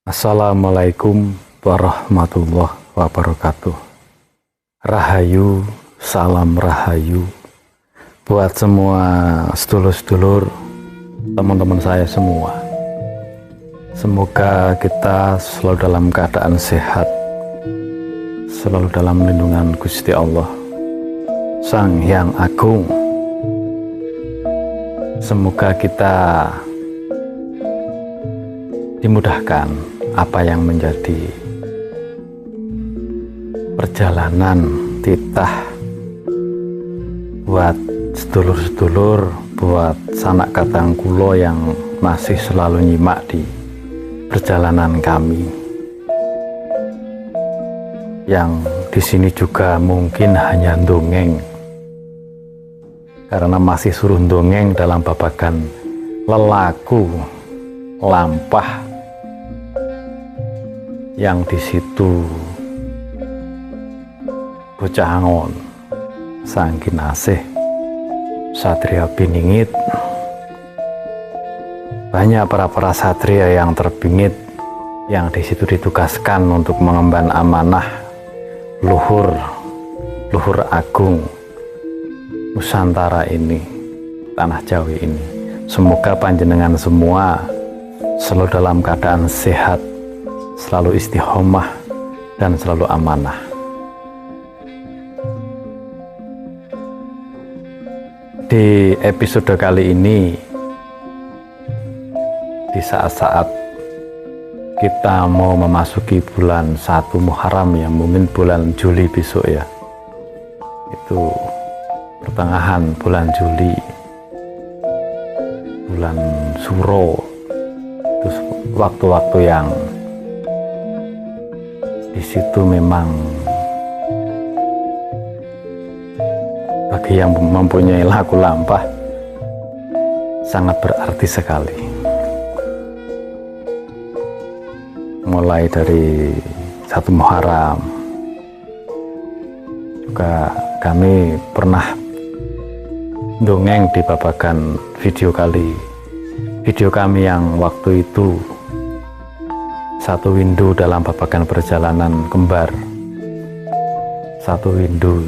Assalamualaikum warahmatullahi wabarakatuh. Rahayu, salam rahayu buat semua sedulur-sedulur, teman-teman saya semua. Semoga kita selalu dalam keadaan sehat, selalu dalam lindungan Gusti Allah, Sang Hyang Agung. Semoga kita dimudahkan apa yang menjadi perjalanan titah buat sedulur-sedulur, buat sanak katang kulo yang masih selalu nyimak di perjalanan kami, yang di sini juga mungkin hanya dongeng karena masih suruh dongeng dalam babagan lelaku lampah, yang di situ bocah angon sang kinasih satria biningit. Banyak para satria yang terbingit yang di situ ditugaskan untuk mengemban amanah luhur agung Nusantara ini, tanah Jawi ini. Semoga panjenengan semua selalu dalam keadaan sehat, selalu istiqomah, dan selalu amanah. Di episode kali ini, di saat-saat kita mau memasuki bulan 1 Muharram, yang mungkin bulan Juli besok ya, itu pertengahan bulan Juli, bulan Suro, itu waktu-waktu yang di situ memang bagi yang mempunyai laku lampah sangat berarti sekali. Mulai dari 1 Muharram juga kami pernah dongeng di babagan video kami yang waktu itu satu windu dalam babagan perjalanan kembar. Satu windu,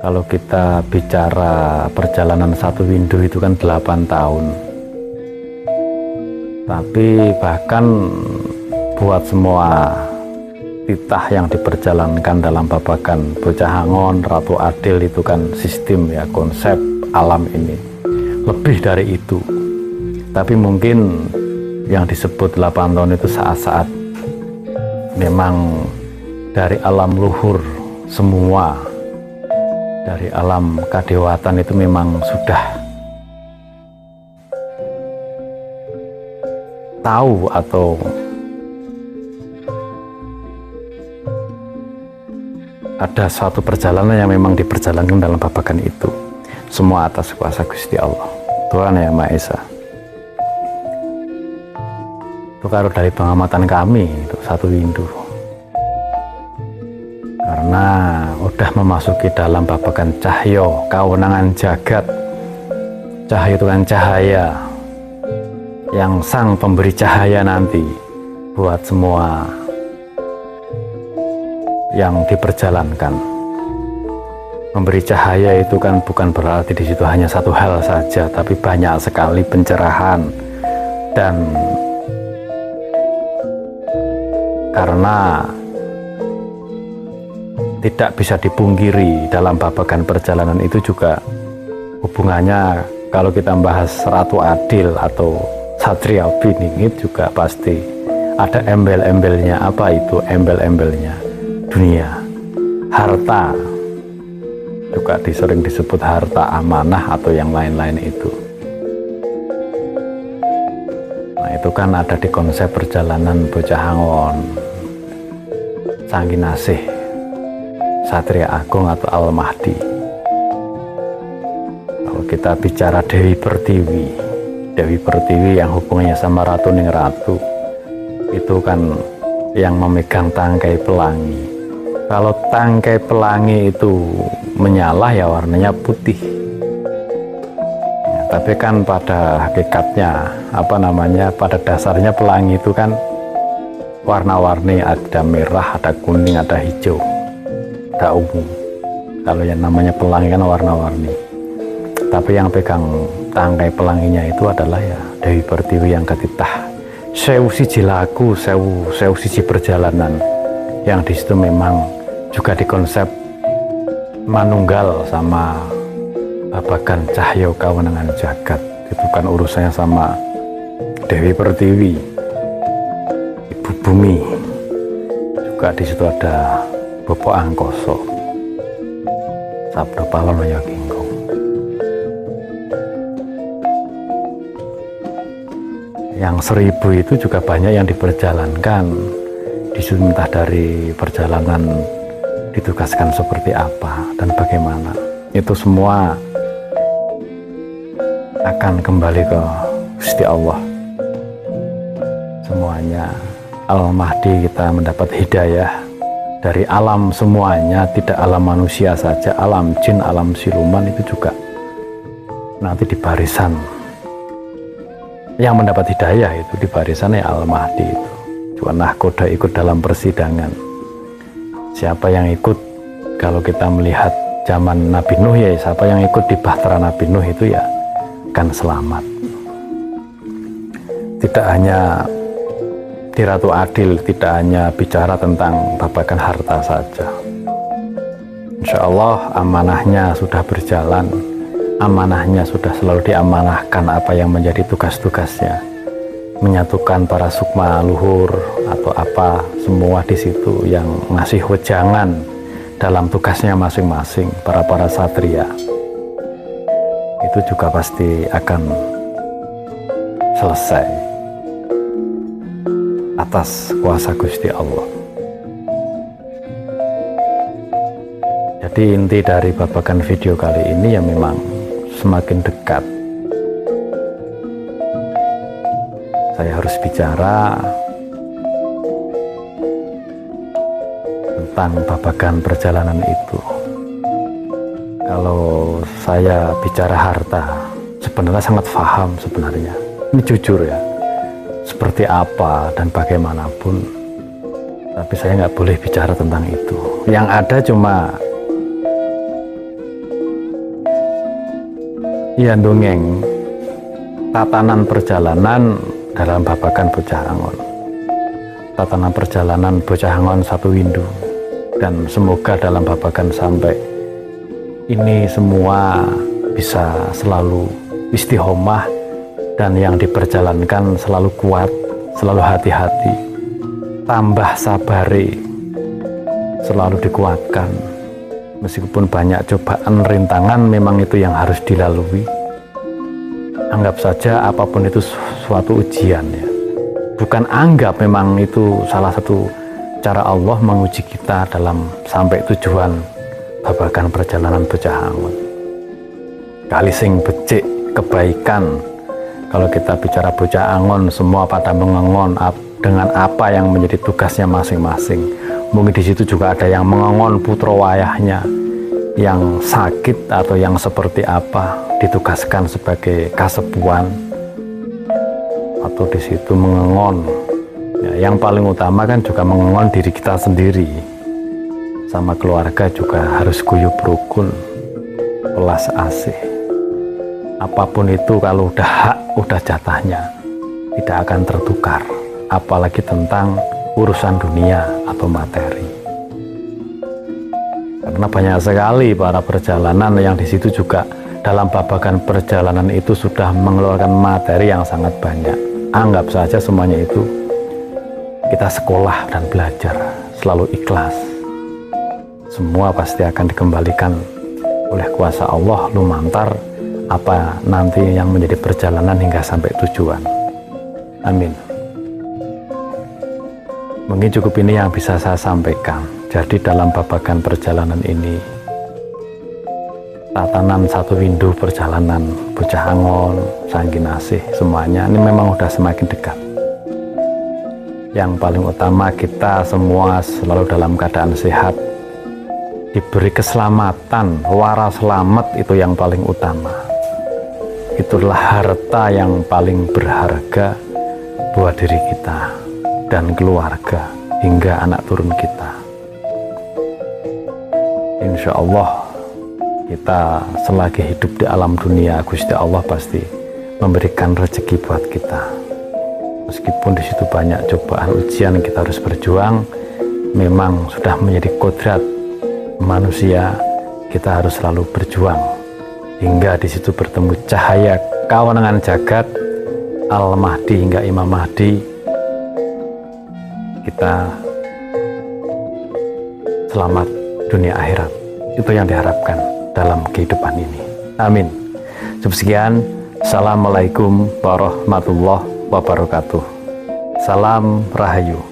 kalau kita bicara perjalanan satu windu itu kan 8 tahun, tapi bahkan buat semua titah yang diperjalankan dalam babagan Bocah Angon, Ratu Adil, itu kan sistem ya, konsep alam ini lebih dari itu. Tapi mungkin yang disebut 8 tahun itu saat-saat memang dari alam luhur semua, dari alam kadewatan itu memang sudah tahu atau ada suatu perjalanan yang memang diperjalankan dalam babagan itu. Semua atas kuasa Gusti Allah, Tuhan Yang Maha Esa. Itu kalau dari pengamatan kami itu satu windu, karena udah memasuki dalam babagan cahyo kewenangan jagat. Cahyo itu kan cahaya, yang sang pemberi cahaya nanti buat semua yang diperjalankan. Memberi cahaya itu kan bukan berarti di situ hanya satu hal saja, tapi banyak sekali pencerahan. Dan karena tidak bisa dipungkiri dalam babagan perjalanan itu juga hubungannya, kalau kita membahas Ratu Adil atau Satria Biningit juga pasti ada embel-embelnya. Apa itu embel-embelnya? Dunia, harta, juga sering disebut harta amanah atau yang lain-lain itu. Nah, itu kan ada di konsep perjalanan Bocah Angon, Sang Kinasih Satria Agung atau Al-Mahdi. Kalau kita bicara Dewi Pertiwi yang hubungannya sama Ratu Ningratu, itu kan yang memegang tangkai pelangi. Kalau tangkai pelangi itu menyala ya warnanya putih. Tapi kan pada hakikatnya pada dasarnya pelangi itu kan warna-warni, ada merah, ada kuning, ada hijau, ada ungu. Kalau yang namanya pelangi kan warna-warni, tapi yang pegang tangkai pelanginya itu adalah ya Dewi Pertiwi yang ketitah sewu siji laku, sewu siji perjalanan, yang di situ memang juga dikonsep manunggal sama babagan cahyo kawenangan jagat. Itu kan urusannya sama Dewi Pertiwi, Ibu Bumi. Juga di situ ada Bopo Angkoso, Sabdo Palono Yakingkong. Yang 1000 itu juga banyak yang diperjalankan di situ, entah dari perjalanan ditugaskan seperti apa dan bagaimana. Itu semua akan kembali ke Gusti Allah. Semuanya Al-Mahdi kita mendapat hidayah dari alam semuanya, tidak alam manusia saja, alam jin, alam siluman itu juga nanti di barisan yang mendapat hidayah itu, di barisannya Al-Mahdi itu. Juga nahkoda ikut dalam persidangan. Siapa yang ikut, kalau kita melihat zaman Nabi Nuh ya, siapa yang ikut di bahtera Nabi Nuh itu ya akan selamat. Tidak hanya di Ratu Adil, tidak hanya bicara tentang babagan harta saja. Insya Allah amanahnya sudah berjalan, amanahnya sudah selalu diamanahkan apa yang menjadi tugas-tugasnya, menyatukan para sukma luhur atau apa semua di situ yang ngasih wejangan dalam tugasnya masing-masing, para satria itu juga pasti akan selesai atas kuasa Gusti Allah. Jadi inti dari babagan video kali ini ya memang semakin dekat saya harus bicara tentang babagan perjalanan itu. Kalau saya bicara harta, sebenarnya sangat paham sebenarnya. Ini jujur ya, seperti apa dan bagaimanapun. Tapi saya nggak boleh bicara tentang itu. Yang ada cuma ya dongeng tatanan perjalanan dalam babagan Bocah Angon. Tatanan perjalanan Bocah Angon satu windu. Dan semoga dalam babagan sampai ini semua bisa selalu istiqomah dan yang diperjalankan selalu kuat, selalu hati-hati, tambah sabari, selalu dikuatkan. Meskipun banyak cobaan, rintangan, memang itu yang harus dilalui. Anggap saja apapun itu suatu ujian ya. Bukan anggap, memang itu salah satu cara Allah menguji kita dalam sampai tujuan babagan perjalanan Bocah Angon. Kali sing becik kebaikan. Kalau kita bicara Bocah Angon, semua pada mengengon dengan apa yang menjadi tugasnya masing-masing. Mungkin di situ juga ada yang mengengon putra wayahnya yang sakit atau yang seperti apa, ditugaskan sebagai kasepuan, atau di situ mengengon. Ya, yang paling utama kan juga mengengon diri kita sendiri. Sama keluarga juga harus guyub rukun, welas asih. Apapun itu kalau udah hak, udah jatahnya, tidak akan tertukar. Apalagi tentang urusan dunia atau materi. Karena banyak sekali para perjalanan yang di situ juga dalam babagan perjalanan itu sudah mengeluarkan materi yang sangat banyak. Anggap saja semuanya itu kita sekolah dan belajar, selalu ikhlas. Semua pasti akan dikembalikan oleh kuasa Allah lumantar apa nanti yang menjadi perjalanan hingga sampai tujuan. Amin. Mungkin cukup ini yang bisa saya sampaikan. Jadi dalam babagan perjalanan ini, tatanan satu windu perjalanan Bocah Angon, Sangginasih, semuanya ini memang udah semakin dekat. Yang paling utama kita semua selalu dalam keadaan sehat, diberi keselamatan, waras selamat, itu yang paling utama. Itulah harta yang paling berharga buat diri kita. dan keluarga hingga anak turun kita. Insya Allah kita selagi hidup di alam dunia, Gusti Allah pasti memberikan rezeki buat kita. Meskipun di situ banyak cobaan ujian, kita harus berjuang. Memang sudah menjadi kodrat manusia, kita harus selalu berjuang hingga di situ bertemu cahaya kewenangan jagat, Al-Mahdi hingga Imam Mahdi. Kita selamat dunia akhirat. Itu yang diharapkan dalam kehidupan ini. Amin. Cukup sekian. Assalamualaikum warahmatullahi wabarakatuh. Salam Rahayu.